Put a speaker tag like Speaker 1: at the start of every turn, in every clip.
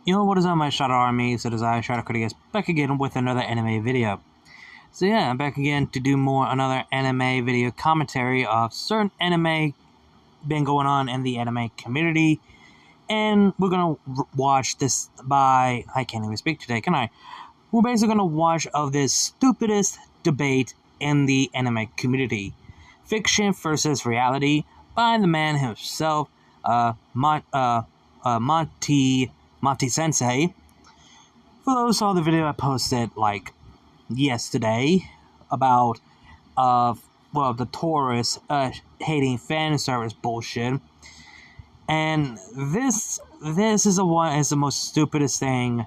Speaker 1: Yo, what is up, my Shadow Army? So does I, Shadow Critias, back again with another anime video. So yeah, I'm back again to do another anime video commentary of certain anime been going on in the anime community. And we're gonna watch this I can't even speak today, can I? We're basically gonna watch of this stupidest debate in the anime community. Fiction versus reality by the man himself, Monte Sensei. For those who saw the video I posted like yesterday about the tourists hating fan service bullshit, and this is the most stupidest thing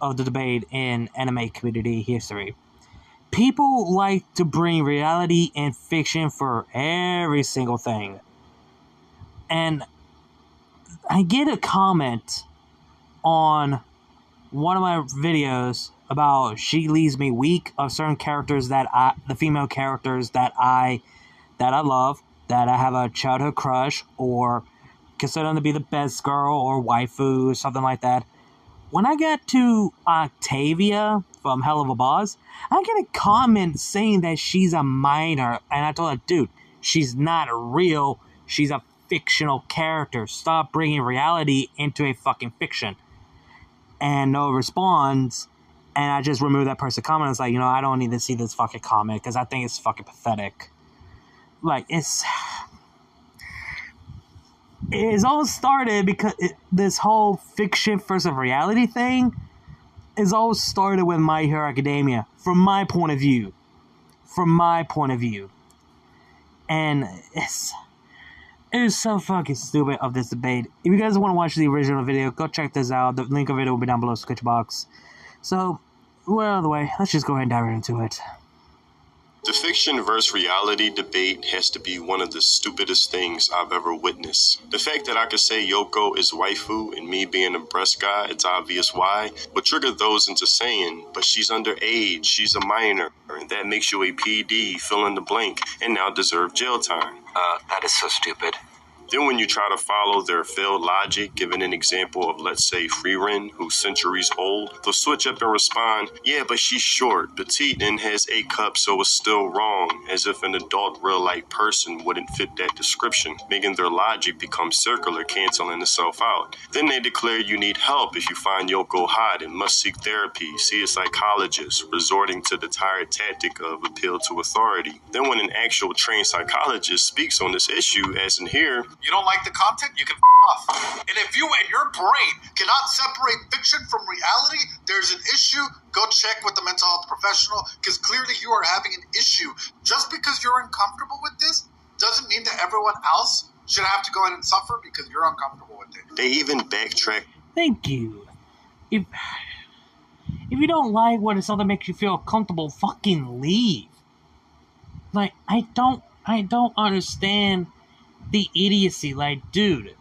Speaker 1: of the debate in anime community history. People like to bring reality and fiction for every single thing, and I get a comment on one of my videos about she leaves me weak of certain characters the female characters that I love, that I have a childhood crush or consider them to be the best girl or waifu or something like that. When I get to Octavia from Hell of a Boss, I get a comment saying that she's a minor, and I told her, dude, she's not real, she's a fictional character. Stop bringing reality into a fucking fiction. And no response, and I just removed that person's comment. It's like, I don't need to see this fucking comment because I think it's fucking pathetic. Like, it's all started because this whole fiction versus reality thing is all started with My Hero Academia, from my point of view. And it's so fucking stupid of this debate. If you guys want to watch the original video, go check this out. The link of it will be down below in the description box. So, well, the way, let's just go ahead and dive right into it.
Speaker 2: The fiction versus reality debate has to be one of the stupidest things I've ever witnessed. The fact that I could say Yoko is waifu and me being a breast guy, it's obvious why, would trigger those into saying, but she's underage, she's a minor, and that makes you a PD, fill in the blank, and now deserve jail time.
Speaker 3: That is so stupid.
Speaker 2: Then when you try to follow their failed logic, giving an example of, let's say, Freerin, who's centuries old, they'll switch up and respond, yeah, but she's short, petite, and has A cup, so it's still wrong, as if an adult real-life person wouldn't fit that description, making their logic become circular, canceling itself out. Then they declare you need help if you find Yoko hot and must seek therapy, see a psychologist, resorting to the tired tactic of appeal to authority. Then when an actual trained psychologist speaks on this issue, as in here,
Speaker 4: you don't like the content, you can off. And if you and your brain cannot separate fiction from reality, there's an issue. Go check with the mental health professional, because clearly you are having an issue. Just because you're uncomfortable with this doesn't mean that everyone else should have to go in and suffer because you're uncomfortable with it.
Speaker 2: They even backtrack.
Speaker 1: Thank you. If you don't like what is something that makes you feel comfortable, fucking leave. Like, I don't understand the idiocy. Like, dude,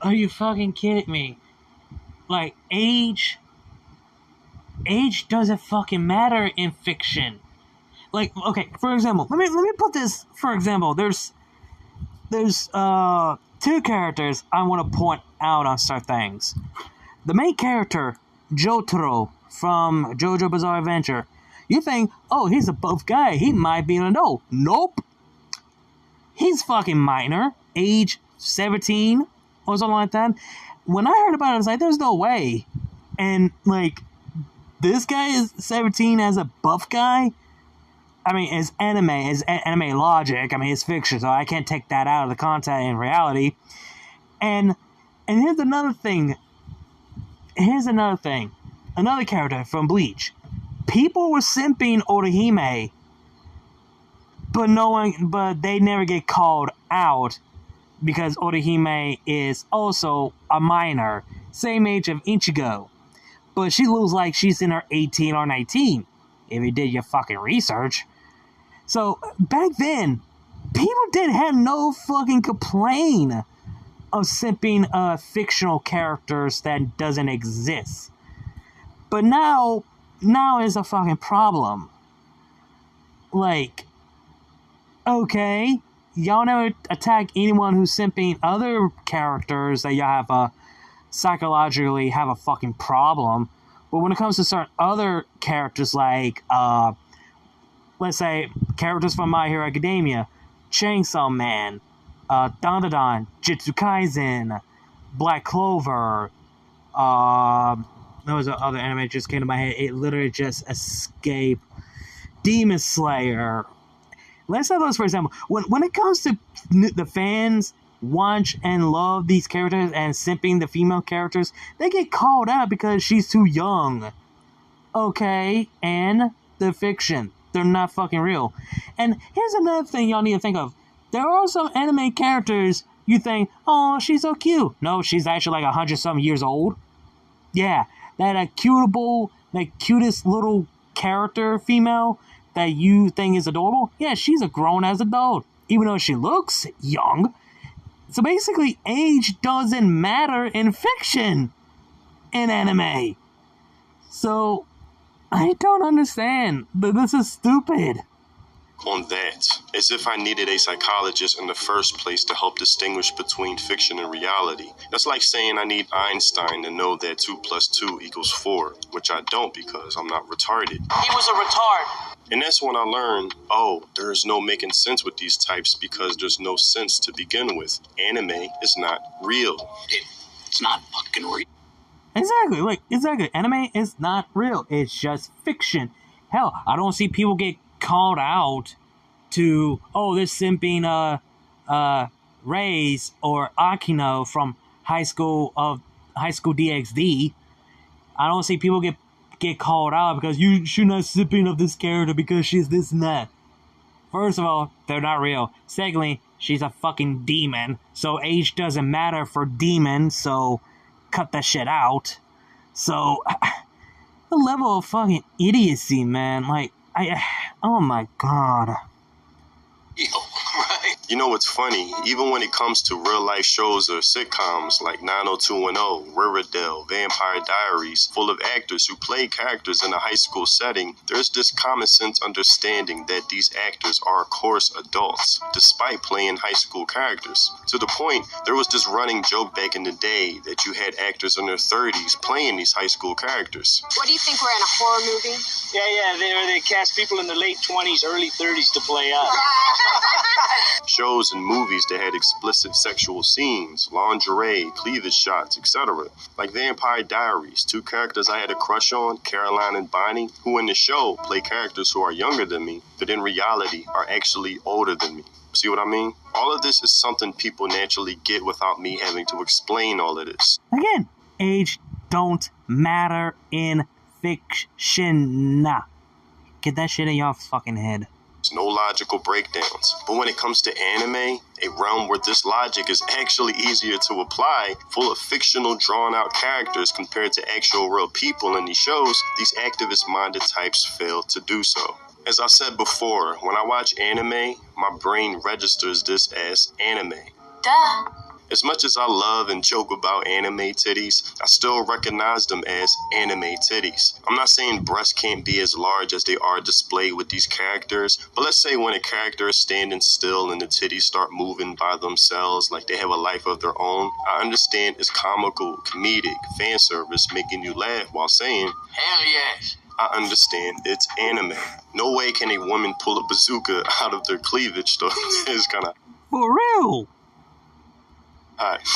Speaker 1: are you fucking kidding me? Like, age doesn't fucking matter in fiction. Like, okay, for example, let me put this for example. There's two characters I want to point out on certain things. The main character, Jotaro from JoJo Bizarre Adventure. You think, oh, he's a buff guy, he might be an adult. Nope. He's fucking minor, age 17 or something like that. When I heard about it, I was like, there's no way. And, like, this guy is 17 as a buff guy? I mean, it's anime logic. I mean, it's fiction, so I can't take that out of the content in reality. And here's another thing. Another character from Bleach. People were simping Orihime, but they never get called out because Orihime is also a minor, same age of Ichigo, but she looks like she's in her 18 or 19, if you did your fucking research. So, back then, people didn't have no fucking complaint of simping fictional characters that doesn't exist. But now is a fucking problem. Like, okay, y'all never attack anyone who's simping other characters that y'all have psychologically have a fucking problem. But when it comes to certain other characters, like, let's say, characters from My Hero Academia, Chainsaw Man, Dandadan, Jujutsu Kaisen, Black Clover, there was another anime that just came to my head. It literally just escaped. Demon Slayer. Let's say those, for example. When it comes to the fans watch and love these characters and simping the female characters, they get called out because she's too young. Okay, and the fiction. They're not fucking real. And here's another thing y'all need to think of. There are some anime characters you think, oh, she's so cute. No, she's actually like 100-something years old. Yeah, that cutest little character female that you think is adorable, yeah, she's a grown-ass adult, even though she looks young. So basically, age doesn't matter in fiction, in anime. So, I don't understand, but this is stupid.
Speaker 2: On that, as if I needed a psychologist in the first place to help distinguish between fiction and reality. That's like saying I need Einstein to know that 2 + 2 = 4, which I don't because I'm not retarded.
Speaker 3: He was a retard.
Speaker 2: And that's when I learned, oh, there's no making sense with these types because there's no sense to begin with. Anime is not real.
Speaker 3: It's not fucking real.
Speaker 1: Exactly. Anime is not real. It's just fiction. Hell, I don't see people get called out to, oh, this simping Reis or Akino from High School DxD. I don't see people get called out because you should not simping of this character because she's this and that. First of all, they're not real. Secondly, she's a fucking demon, so age doesn't matter for demons, so cut that shit out. So, the level of fucking idiocy, man, like, oh my god.
Speaker 2: You know what's funny? Even when it comes to real life shows or sitcoms like 90210, Riverdale, Vampire Diaries, full of actors who play characters in a high school setting, there's this common sense understanding that these actors are, of course, adults, despite playing high school characters. To the point, there was this running joke back in the day that you had actors in their 30s playing these high school characters.
Speaker 5: What do you think, we're in a horror movie?
Speaker 3: Yeah, they cast people in their late 20s, early 30s to play us.
Speaker 2: Shows and movies that had explicit sexual scenes, lingerie, cleavage shots, etc. Like Vampire Diaries, 2 characters I had a crush on, Caroline and Bonnie, who in the show play characters who are younger than me, but in reality are actually older than me. See what I mean? All of this is something people naturally get without me having to explain all of this.
Speaker 1: Again, age don't matter in fiction. Get that shit in your fucking head.
Speaker 2: There's no logical breakdowns. But when it comes to anime, a realm where this logic is actually easier to apply, full of fictional drawn-out characters compared to actual real people in these shows, these activist-minded types fail to do so. As I said before, when I watch anime, my brain registers this as anime.
Speaker 5: Duh.
Speaker 2: As much as I love and joke about anime titties, I still recognize them as anime titties. I'm not saying breasts can't be as large as they are displayed with these characters, but let's say when a character is standing still and the titties start moving by themselves like they have a life of their own, I understand it's comical, comedic, fan service making you laugh while saying,
Speaker 3: Hell yes.
Speaker 2: I understand it's anime. No way can a woman pull a bazooka out of their cleavage, though. It's kind of...
Speaker 1: For real!
Speaker 2: Alright,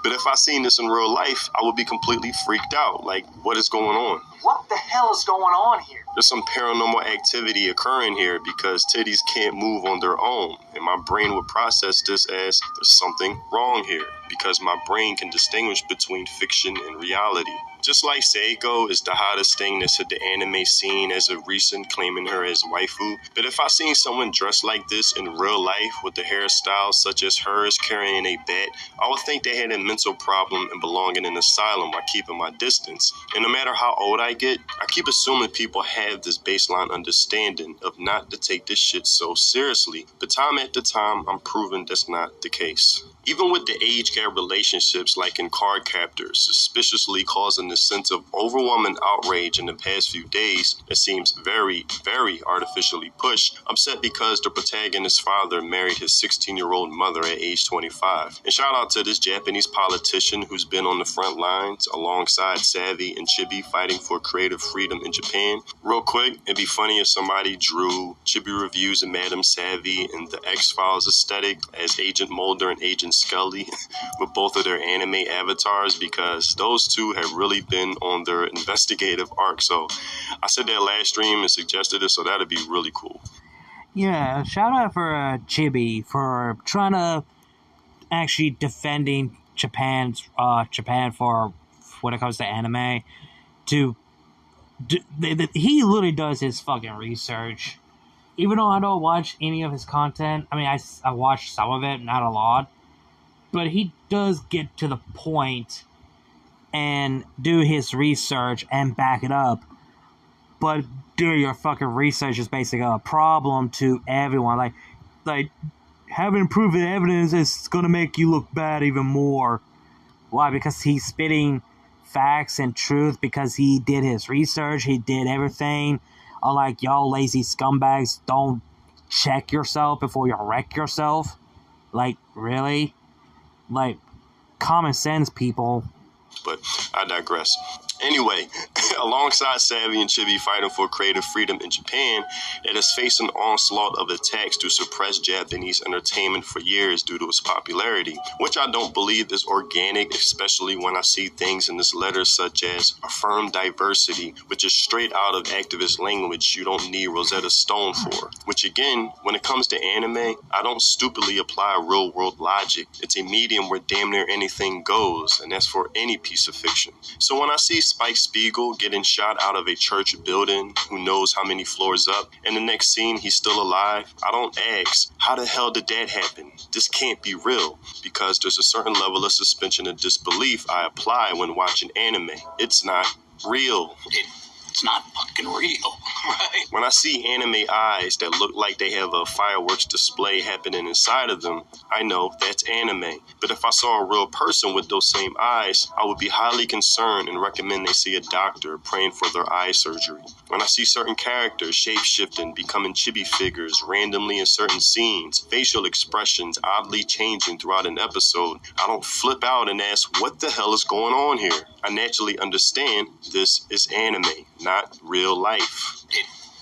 Speaker 2: but if I seen this in real life, I would be completely freaked out. Like, what is going on?
Speaker 3: What the hell is going on here?
Speaker 2: There's some paranormal activity occurring here because titties can't move on their own. And my brain would process this as there's something wrong here because my brain can distinguish between fiction and reality. Just like Seiko is the hottest thing that's hit the anime scene as of recent, claiming her as waifu. But if I seen someone dressed like this in real life with a hairstyle such as hers carrying a bat, I would think they had a mental problem and belong in an asylum while keeping my distance. And no matter how old I get, I keep assuming people have this baseline understanding of not to take this shit so seriously. But time after time, I'm proving that's not the case. Even with the age gap relationships like in Card Captors, suspiciously causing the a sense of overwhelming outrage in the past few days that seems very, very artificially pushed, upset because the protagonist's father married his 16-year-old mother at age 25. And shout out to this Japanese politician who's been on the front lines alongside Savvy and Chibi fighting for creative freedom in Japan. Real quick, it'd be funny if somebody drew Chibi reviews of Madam Savvy and the X-Files aesthetic as Agent Mulder and Agent Scully with both of their anime avatars, because those two have really been on their investigative arc. So I said that last stream and suggested it, so that'd be really cool.
Speaker 1: Yeah, shout out for Chibi for trying to actually defending Japan for when it comes to anime. He literally does his fucking research. Even though I don't watch any of his content, I mean, I watch some of it, not a lot, but he does get to the point and do his research and back it up. But doing your fucking research is basically a problem to everyone. Like having proven evidence is gonna make you look bad even more. Why? Because he's spitting facts and truth, because he did his research, he did everything. Unlike y'all lazy scumbags, don't check yourself before you wreck yourself. Like, really? Like, common sense, people.
Speaker 2: But I digress. Anyway, alongside Savvy and Chibi fighting for creative freedom in Japan, it has faced an onslaught of attacks to suppress Japanese entertainment for years due to its popularity, which I don't believe is organic, especially when I see things in this letter such as affirm diversity, which is straight out of activist language you don't need Rosetta Stone for. Which again, when it comes to anime, I don't stupidly apply real world logic. It's a medium where damn near anything goes, and that's for any piece of fiction. So when I see Spike Spiegel getting shot out of a church building, who knows how many floors up, and the next scene he's still alive, I don't ask, how the hell did that happen? This can't be real, because there's a certain level of suspension of disbelief I apply when watching anime. It's not real. It's not fucking real, right? When I see anime eyes that look like they have a fireworks display happening inside of them, I know that's anime. But if I saw a real person with those same eyes, I would be highly concerned and recommend they see a doctor praying for their eye surgery. When I see certain characters shape-shifting, becoming chibi figures randomly in certain scenes, facial expressions oddly changing throughout an episode, I don't flip out and ask, what the hell is going on here? I naturally understand this is anime, not real life.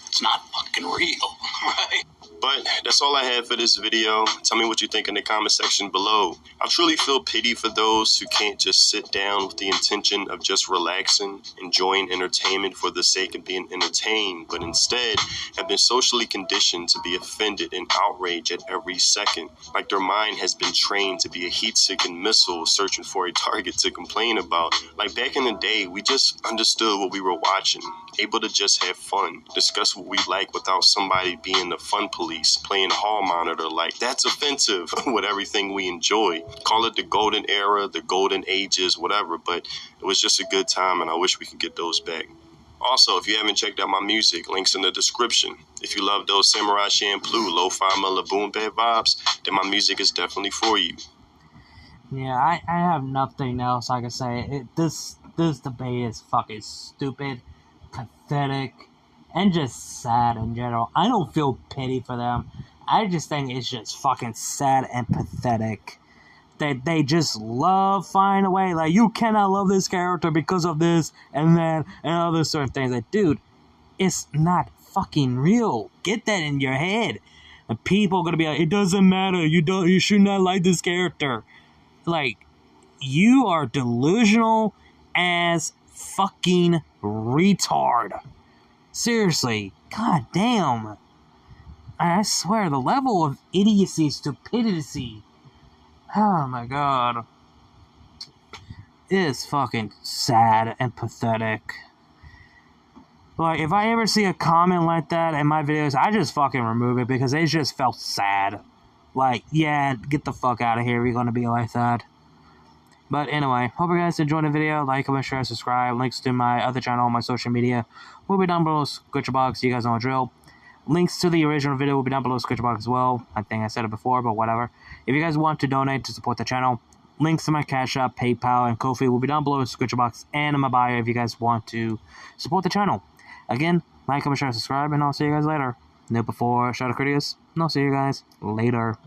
Speaker 2: It's not fucking real, right? But that's all I have for this video. Tell me what you think in the comment section below. I truly feel pity for those who can't just sit down with the intention of just relaxing, enjoying entertainment for the sake of being entertained, but instead have been socially conditioned to be offended and outraged at every second. Like their mind has been trained to be a heat-seeking missile searching for a target to complain about. Like back in the day, we just understood what we were watching, able to just have fun, discuss what we like without somebody being the fun police, playing hall monitor like that's offensive with everything we enjoy. Call it the golden era, the golden ages, whatever, but it was just a good time and I wish we could get those back. Also, if you haven't checked out my music, links in the description. If you love those Samurai Champloo, lo-fi boom bap vibes, then my music is definitely for you.
Speaker 1: Yeah, I have nothing else I can say. This debate is fucking stupid, pathetic, and just sad in general. I don't feel pity for them. I just think it's just fucking sad and pathetic. That they just love finding a way. Like, you cannot love this character because of this and that and other certain things. Like, dude, it's not fucking real. Get that in your head. And people are gonna be like, it doesn't matter. You should not like this character. Like, you are delusional as fucking retard. Seriously, god damn. I swear, the level of idiocy, stupidity, oh my god, is fucking sad and pathetic. Like, if I ever see a comment like that in my videos, I just fucking remove it because it just felt sad. Like, yeah, get the fuck out of here if you're gonna be like that. But anyway, hope you guys enjoyed the video. Like, comment, share, subscribe. Links to my other channel, my social media will be down below in the description box. You guys know the drill. Links to the original video will be down below in the description box as well. I think I said it before, but whatever. If you guys want to donate to support the channel, Links to my Cash App, PayPal, and Ko-fi will be down below in the description box and in my bio if you guys want to support the channel. Again, like, comment, share, subscribe, and I'll see you guys later. No before, shout out Critias, and I'll see you guys later.